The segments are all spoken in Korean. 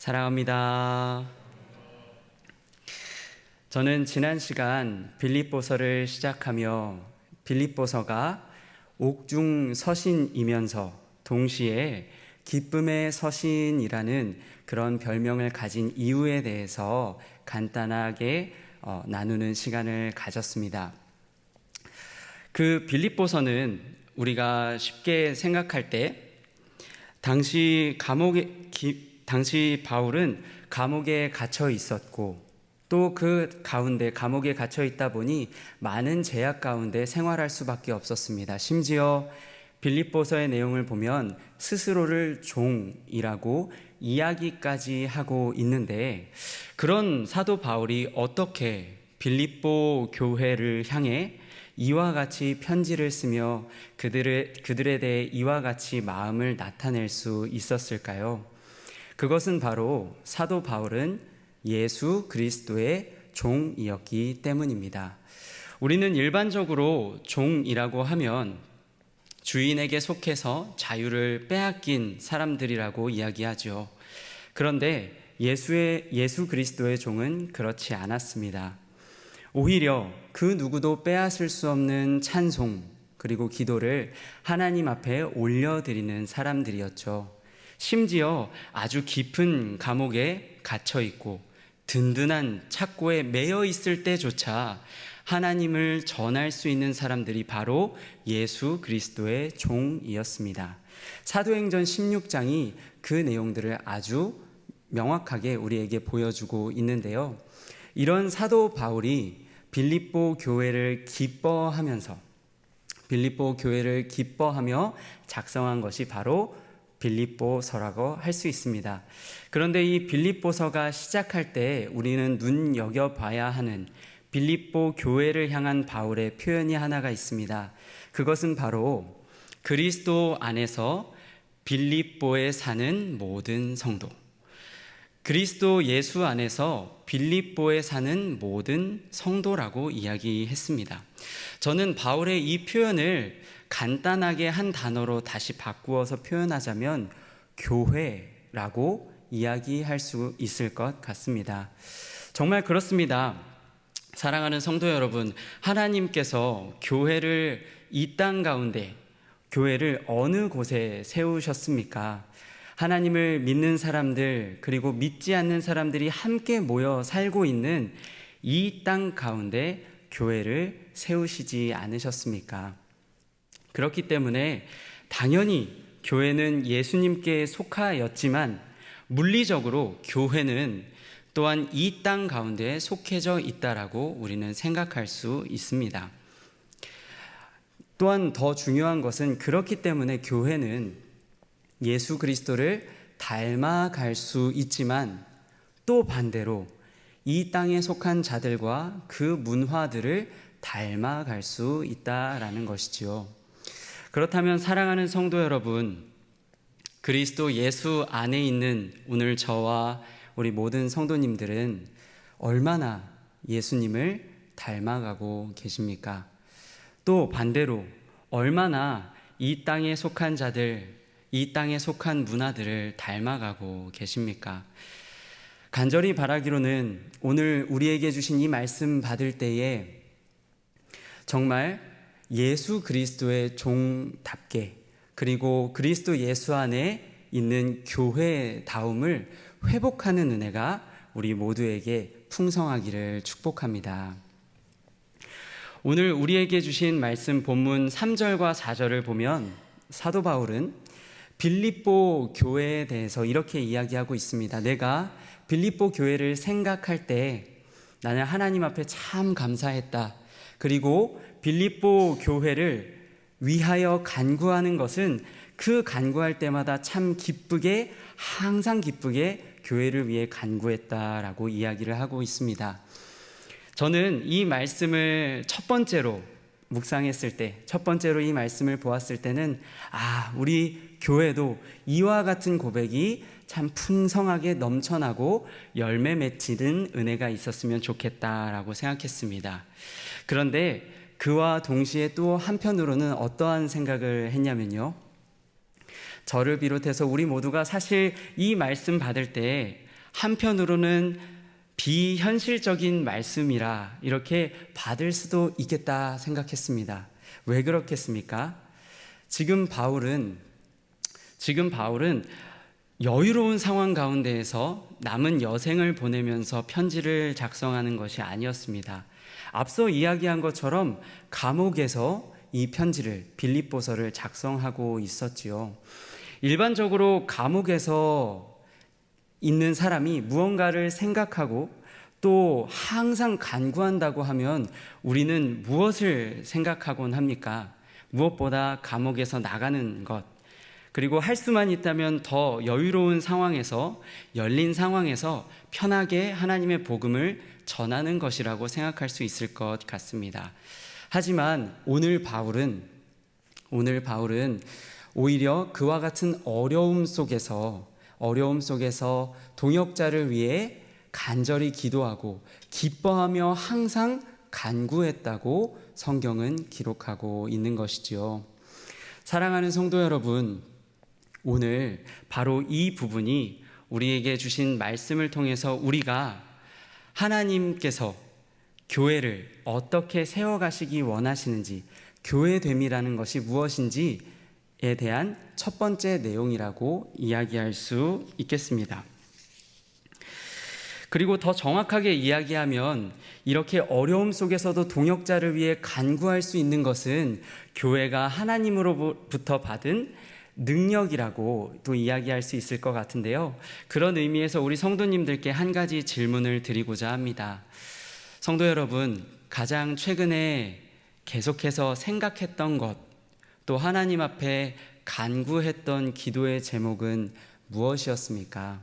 사랑합니다. 저는 지난 시간 빌립보서를 시작하며 빌립보서가 옥중 서신이면서 동시에 기쁨의 서신이라는 그런 별명을 가진 이유에 대해서 간단하게 나누는 시간을 가졌습니다. 그 빌립보서는 우리가 쉽게 생각할 때 당시 바울은 감옥에 갇혀 있었고 또 그 가운데 감옥에 갇혀 있다 보니 많은 제약 가운데 생활할 수밖에 없었습니다. 심지어 빌립보서의 내용을 보면 스스로를 종이라고 이야기까지 하고 있는데, 그런 사도 바울이 어떻게 빌립보 교회를 향해 이와 같이 편지를 쓰며 그들에 대해 이와 같이 마음을 나타낼 수 있었을까요? 그것은 바로 사도 바울은 예수 그리스도의 종이었기 때문입니다. 우리는 일반적으로 종이라고 하면 주인에게 속해서 자유를 빼앗긴 사람들이라고 이야기하죠. 그런데 예수 그리스도의 종은 그렇지 않았습니다. 오히려 그 누구도 빼앗을 수 없는 찬송 그리고 기도를 하나님 앞에 올려드리는 사람들이었죠. 심지어 아주 깊은 감옥에 갇혀 있고 든든한 착고에 매여 있을 때조차 하나님을 전할 수 있는 사람들이 바로 예수 그리스도의 종이었습니다. 사도행전 16장이 그 내용들을 아주 명확하게 우리에게 보여주고 있는데요. 이런 사도 바울이 빌립보 교회를 기뻐하며 작성한 것이 바로 빌립보서라고 할 수 있습니다. 그런데 이 빌립보서가 시작할 때 우리는 눈여겨봐야 하는 빌립보 교회를 향한 바울의 표현이 하나가 있습니다. 그것은 바로 그리스도 안에서 빌립보에 사는 모든 성도, 그리스도 예수 안에서 빌립보에 사는 모든 성도라고 이야기했습니다. 저는 바울의 이 표현을 간단하게 한 단어로 다시 바꾸어서 표현하자면 교회라고 이야기할 수 있을 것 같습니다. 정말 그렇습니다. 사랑하는 성도 여러분, 하나님께서 교회를 이 땅 가운데, 교회를 어느 곳에 세우셨습니까? 하나님을 믿는 사람들 그리고 믿지 않는 사람들이 함께 모여 살고 있는 이 땅 가운데 교회를 세우시지 않으셨습니까? 그렇기 때문에 당연히 교회는 예수님께 속하였지만 물리적으로 교회는 또한 이 땅 가운데 속해져 있다라고 우리는 생각할 수 있습니다. 또한 더 중요한 것은 그렇기 때문에 교회는 예수 그리스도를 닮아갈 수 있지만 또 반대로 이 땅에 속한 자들과 그 문화들을 닮아갈 수 있다라는 것이지요. 그렇다면 사랑하는 성도 여러분, 그리스도 예수 안에 있는 오늘 저와 우리 모든 성도님들은 얼마나 예수님을 닮아가고 계십니까? 또 반대로 얼마나 이 땅에 속한 자들, 이 땅에 속한 문화들을 닮아가고 계십니까? 간절히 바라기로는 오늘 우리에게 주신 이 말씀 받을 때에 정말 예수 그리스도의 종답게 그리고 그리스도 예수 안에 있는 교회다움을 회복하는 은혜가 우리 모두에게 풍성하기를 축복합니다. 오늘 우리에게 주신 말씀 본문 3절과 4절을 보면 사도 바울은 빌립보 교회에 대해서 이렇게 이야기하고 있습니다. 내가 빌립보 교회를 생각할 때 나는 하나님 앞에 참 감사했다. 그리고 빌립보 교회를 위하여 간구하는 것은 그 간구할 때마다 참 기쁘게, 항상 기쁘게 교회를 위해 간구했다라고 이야기를 하고 있습니다. 저는 이 말씀을 첫 번째로 묵상했을 때, 첫 번째로 이 말씀을 보았을 때는 우리 교회도 이와 같은 고백이 참 풍성하게 넘쳐나고 열매 맺히는 은혜가 있었으면 좋겠다라고 생각했습니다. 그런데 그와 동시에 또 한편으로는 어떠한 생각을 했냐면요, 저를 비롯해서 우리 모두가 사실 이 말씀 받을 때 한편으로는 비현실적인 말씀이라 이렇게 받을 수도 있겠다 생각했습니다. 왜 그렇겠습니까? 지금 바울은 여유로운 상황 가운데에서 남은 여생을 보내면서 편지를 작성하는 것이 아니었습니다. 앞서 이야기한 것처럼 감옥에서 이 편지를, 빌립보서를 작성하고 있었지요. 일반적으로 감옥에서 있는 사람이 무언가를 생각하고 또 항상 간구한다고 하면 우리는 무엇을 생각하곤 합니까? 무엇보다 감옥에서 나가는 것, 그리고 할 수만 있다면 더 여유로운 상황에서, 열린 상황에서 편하게 하나님의 복음을 전하는 것이라고 생각할 수 있을 것 같습니다. 하지만 오늘 바울은 오히려 그와 같은 어려움 속에서 동역자를 위해 간절히 기도하고 기뻐하며 항상 간구했다고 성경은 기록하고 있는 것이지요. 사랑하는 성도 여러분, 오늘 바로 이 부분이 우리에게 주신 말씀을 통해서 우리가 하나님께서 교회를 어떻게 세워가시기 원하시는지, 교회됨이라는 것이 무엇인지에 대한 첫 번째 내용이라고 이야기할 수 있겠습니다. 그리고 더 정확하게 이야기하면 이렇게 어려움 속에서도 동역자를 위해 간구할 수 있는 것은 교회가 하나님으로부터 받은 능력이라고 또 이야기할 수 있을 것 같은데요. 그런 의미에서 우리 성도님들께 한 가지 질문을 드리고자 합니다. 성도 여러분, 가장 최근에 계속해서 생각했던 것, 또 하나님 앞에 간구했던 기도의 제목은 무엇이었습니까?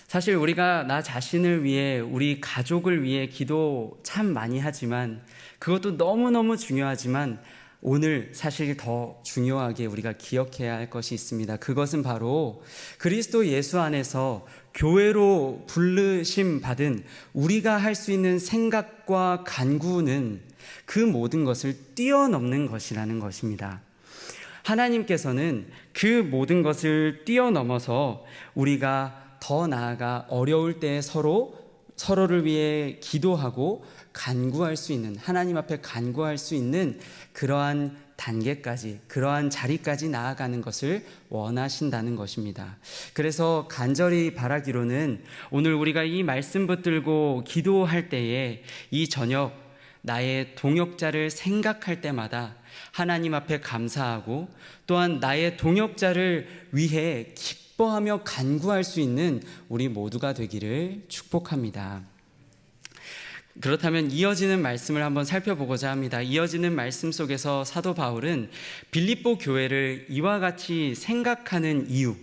사실 우리가 나 자신을 위해, 우리 가족을 위해 기도 참 많이 하지만, 그것도 너무너무 중요하지만 오늘 사실 더 중요하게 우리가 기억해야 할 것이 있습니다. 그것은 바로 그리스도 예수 안에서 교회로 부르심 받은 우리가 할 수 있는 생각과 간구는 그 모든 것을 뛰어넘는 것이라는 것입니다. 하나님께서는 그 모든 것을 뛰어넘어서 우리가 더 나아가 어려울 때 서로를 위해 기도하고 간구할 수 있는, 하나님 앞에 간구할 수 있는 그러한 단계까지, 그러한 자리까지 나아가는 것을 원하신다는 것입니다. 그래서 간절히 바라기로는 오늘 우리가 이 말씀 붙들고 기도할 때에 이 저녁 나의 동역자를 생각할 때마다 하나님 앞에 감사하고 또한 나의 동역자를 위해 기뻐하며 간구할 수 있는 우리 모두가 되기를 축복합니다. 그렇다면 이어지는 말씀을 한번 살펴보고자 합니다. 이어지는 말씀 속에서 사도 바울은 빌립보 교회를 이와 같이 생각하는 이유,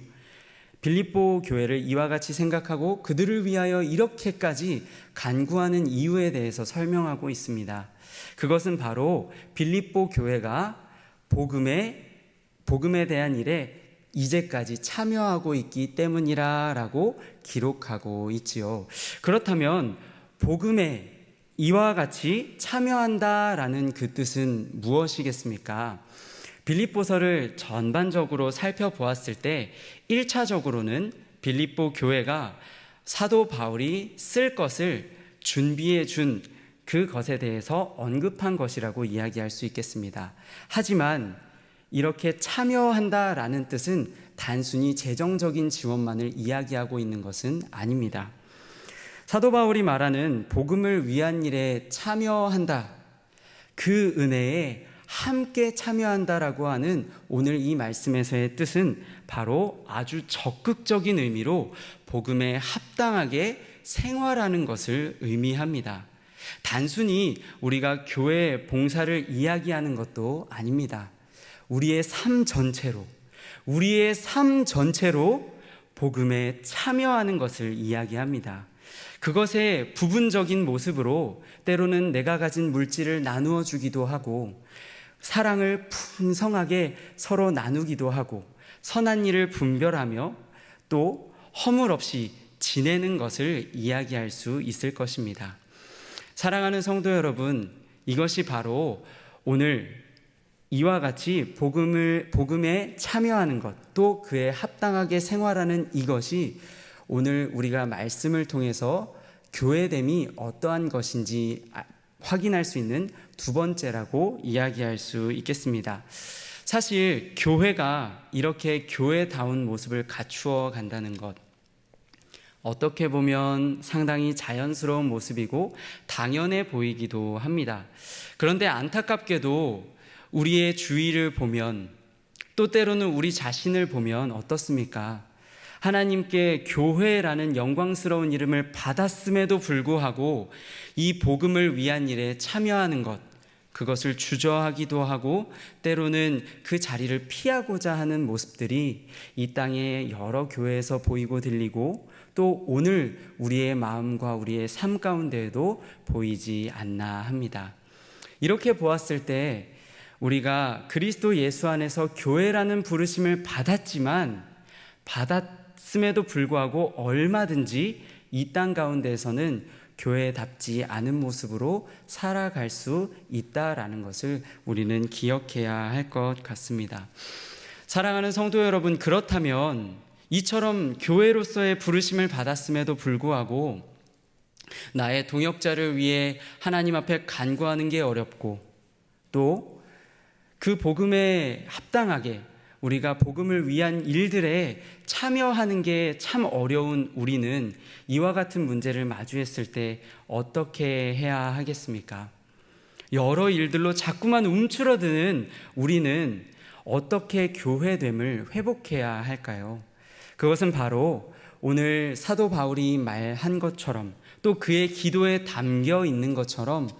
빌립보 교회를 이와 같이 생각하고 그들을 위하여 이렇게까지 간구하는 이유에 대해서 설명하고 있습니다. 그것은 바로 빌립보 교회가 복음에 대한 일에 이제까지 참여하고 있기 때문이라고 기록하고 있지요. 그렇다면 복음에 이와 같이 참여한다라는 그 뜻은 무엇이겠습니까? 빌립보서를 전반적으로 살펴보았을 때 1차적으로는 빌립보 교회가 사도 바울이 쓸 것을 준비해 준 그것에 대해서 언급한 것이라고 이야기할 수 있겠습니다. 하지만 이렇게 참여한다라는 뜻은 단순히 재정적인 지원만을 이야기하고 있는 것은 아닙니다. 사도 바울이 말하는 복음을 위한 일에 참여한다, 그 은혜에 함께 참여한다라고 하는 오늘 이 말씀에서의 뜻은 바로 아주 적극적인 의미로 복음에 합당하게 생활하는 것을 의미합니다. 단순히 우리가 교회 봉사를 이야기하는 것도 아닙니다. 우리의 삶 전체로 복음에 참여하는 것을 이야기합니다. 그것의 부분적인 모습으로 때로는 내가 가진 물질을 나누어 주기도 하고 사랑을 풍성하게 서로 나누기도 하고 선한 일을 분별하며 또 허물 없이 지내는 것을 이야기할 수 있을 것입니다. 사랑하는 성도 여러분, 이것이 바로 오늘 이와 같이 복음에 참여하는 것, 또 그에 합당하게 생활하는 이것이 오늘 우리가 말씀을 통해서 교회됨이 어떠한 것인지 확인할 수 있는 두 번째라고 이야기할 수 있겠습니다. 사실 교회가 이렇게 교회다운 모습을 갖추어 간다는 것, 어떻게 보면 상당히 자연스러운 모습이고 당연해 보이기도 합니다. 그런데 안타깝게도 우리의 주위를 보면, 또 때로는 우리 자신을 보면 어떻습니까? 하나님께 교회라는 영광스러운 이름을 받았음에도 불구하고 이 복음을 위한 일에 참여하는 것, 그것을 주저하기도 하고 때로는 그 자리를 피하고자 하는 모습들이 이 땅의 여러 교회에서 보이고 들리고 또 오늘 우리의 마음과 우리의 삶 가운데에도 보이지 않나 합니다. 이렇게 보았을 때 우리가 그리스도 예수 안에서 교회라는 부르심을 받았음에도 불구하고 얼마든지 이 땅 가운데에서는 교회답지 않은 모습으로 살아갈 수 있다라는 것을 우리는 기억해야 할 것 같습니다. 사랑하는 성도 여러분, 그렇다면 이처럼 교회로서의 부르심을 받았음에도 불구하고 나의 동역자를 위해 하나님 앞에 간구하는 게 어렵고 또 그 복음에 합당하게 우리가 복음을 위한 일들에 참여하는 게 참 어려운 우리는 이와 같은 문제를 마주했을 때 어떻게 해야 하겠습니까? 여러 일들로 자꾸만 움츠러드는 우리는 어떻게 교회됨을 회복해야 할까요? 그것은 바로 오늘 사도 바울이 말한 것처럼 또 그의 기도에 담겨 있는 것처럼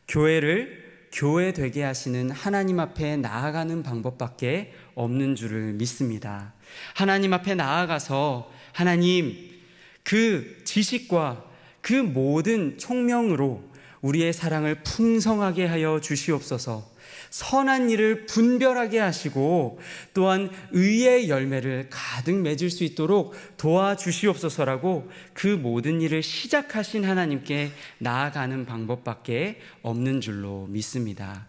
교회를 교회 되게 하시는 하나님 앞에 나아가는 방법밖에 없는 줄을 믿습니다. 하나님 앞에 나아가서 하나님, 그 지식과 그 모든 총명으로 우리의 사랑을 풍성하게 하여 주시옵소서. 선한 일을 분별하게 하시고 또한 의의 열매를 가득 맺을 수 있도록 도와주시옵소서라고 그 모든 일을 시작하신 하나님께 나아가는 방법밖에 없는 줄로 믿습니다.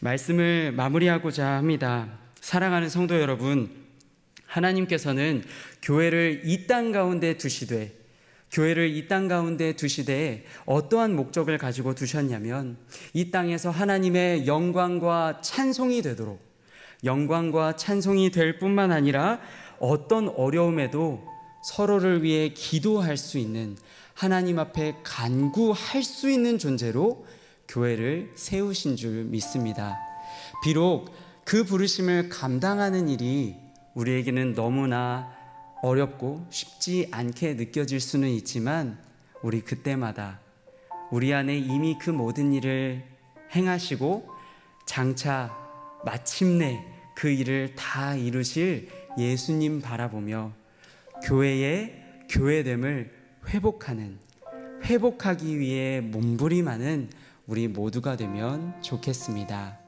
말씀을 마무리하고자 합니다. 사랑하는 성도 여러분, 하나님께서는 교회를 이 땅 가운데 두시되 어떠한 목적을 가지고 두셨냐면 이 땅에서 하나님의 영광과 찬송이 되도록, 영광과 찬송이 될 뿐만 아니라 어떤 어려움에도 서로를 위해 기도할 수 있는, 하나님 앞에 간구할 수 있는 존재로 교회를 세우신 줄 믿습니다. 비록 그 부르심을 감당하는 일이 우리에게는 너무나 어렵고 쉽지 않게 느껴질 수는 있지만 우리 그때마다 우리 안에 이미 그 모든 일을 행하시고 장차 마침내 그 일을 다 이루실 예수님 바라보며 교회의 교회됨을 회복하기 위해 몸부림하는 우리 모두가 되면 좋겠습니다.